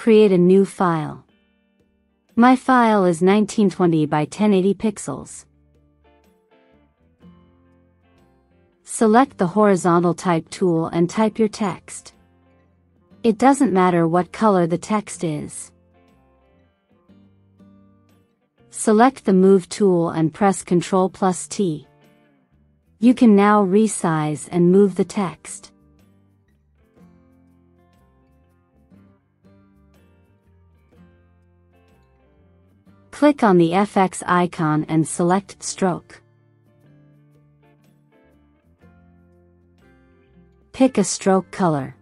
create a new file. My file is 1920 by 1080 pixels. Select the horizontal type tool and type your text. It doesn't matter what color the text is. Select the Move tool and press Ctrl+T. You can now resize and move the text. Click on the FX icon and select Stroke. Pick a stroke color.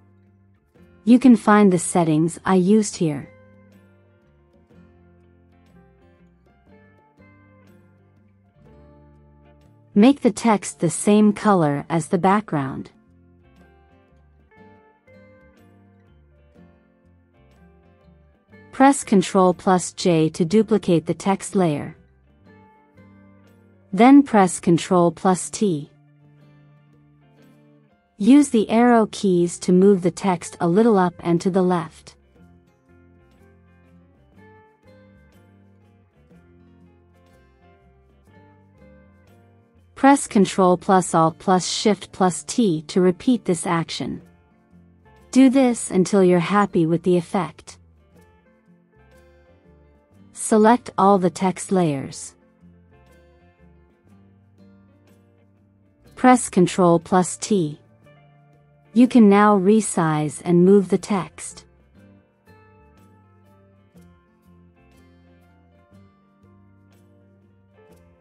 You can find the settings I used here. Make the text the same color as the background. Press Ctrl+J to duplicate the text layer. Then press Ctrl+T. Use the arrow keys to move the text a little up and to the left. Press Ctrl+Alt+Shift+T to repeat this action. Do this until you're happy with the effect. Select all the text layers. Press Ctrl+T. You can now resize and move the text.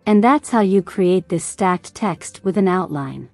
And that's how you create this stacked text with an outline.